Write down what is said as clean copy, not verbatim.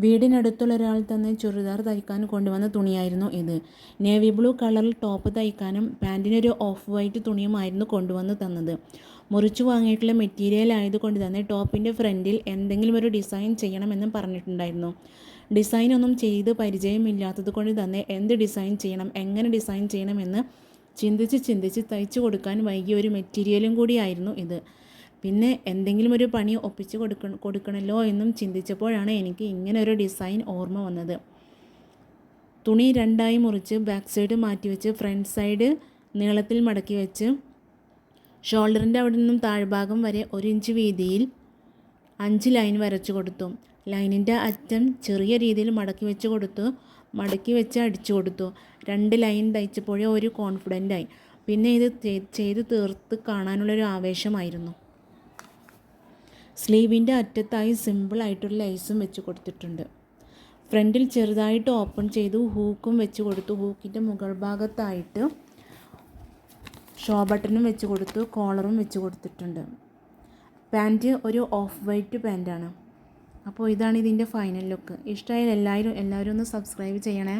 വീടിനടുത്തുള്ള ഒരാൾ തന്നെ ചുരിദാർ തയ്ക്കാൻ കൊണ്ടുവന്ന തുണിയായിരുന്നു ഇത്. നേവി ബ്ലൂ കളറിൽ ടോപ്പ് തയ്ക്കാനും പാൻറ്റിനൊരു ഓഫ് വൈറ്റ് തുണിയുമായിരുന്നു കൊണ്ടുവന്ന് തന്നത്. മുറിച്ചു വാങ്ങിയിട്ടുള്ള മെറ്റീരിയൽ ആയതുകൊണ്ട് തന്നെ ടോപ്പിൻ്റെ ഫ്രണ്ടിൽ എന്തെങ്കിലും ഒരു ഡിസൈൻ ചെയ്യണമെന്നും പറഞ്ഞിട്ടുണ്ടായിരുന്നു. ഡിസൈനൊന്നും ചെയ്ത് പരിചയമില്ലാത്തത് കൊണ്ട് തന്നെ എന്ത് ഡിസൈൻ ചെയ്യണം, എങ്ങനെ ഡിസൈൻ ചെയ്യണമെന്ന് ചിന്തിച്ച് തയ്ച്ചു കൊടുക്കാൻ വൈകിയ ഒരു മെറ്റീരിയലും കൂടിയായിരുന്നു ഇത്. പിന്നെ എന്തെങ്കിലും ഒരു പണി ഒപ്പിച്ച് കൊടുക്കണമല്ലോ എന്നും ചിന്തിച്ചപ്പോഴാണ് എനിക്ക് ഇങ്ങനെ ഒരു ഡിസൈൻ ഓർമ്മ വന്നത്. തുണി രണ്ടായി മുറിച്ച് ബാക്ക് സൈഡ് മാറ്റിവെച്ച് ഫ്രണ്ട് സൈഡ് നീളത്തിൽ മടക്കി വെച്ച് ഷോൾഡറിൻ്റെ അവിടെ നിന്നും താഴ്ഭാഗം വരെ 1 ഇഞ്ച് വീതിയിൽ 5 ലൈൻ വരച്ചു കൊടുത്തു. ലൈനിൻ്റെ അറ്റം ചെറിയ രീതിയിൽ മടക്കി വെച്ച് അടിച്ചു കൊടുത്തു. 2 ലൈൻ തയ്ച്ചപ്പോഴേ ഒരു കോൺഫിഡൻ്റായി. പിന്നെ ഇത് ചെയ്ത് തീർത്ത് കാണാനുള്ളൊരു ആവേശമായിരുന്നു. സ്ലീവിൻ്റെ അറ്റത്തായി സിമ്പിളായിട്ടൊരു ലൈസും വെച്ച് കൊടുത്തിട്ടുണ്ട്. ഫ്രണ്ടിൽ ചെറുതായിട്ട് ഓപ്പൺ ചെയ്തു ഹൂക്കും വെച്ച് കൊടുത്തു. ഹൂക്കിൻ്റെ മുകൾ ഭാഗത്തായിട്ട് ഷോ ബട്ടണും വെച്ച് കൊടുത്തു. കോളറും വെച്ച് കൊടുത്തിട്ടുണ്ട്. പാൻറ്റ് ഒരു ഓഫ് വൈറ്റ് പാൻറ്റാണ്. അപ്പോൾ ഇതാണ് ഇതിൻ്റെ ഫൈനൽ ലുക്ക്. ഇഷ്ടമായാൽ എല്ലാവരും ഒന്ന് സബ്സ്ക്രൈബ് ചെയ്യണേ.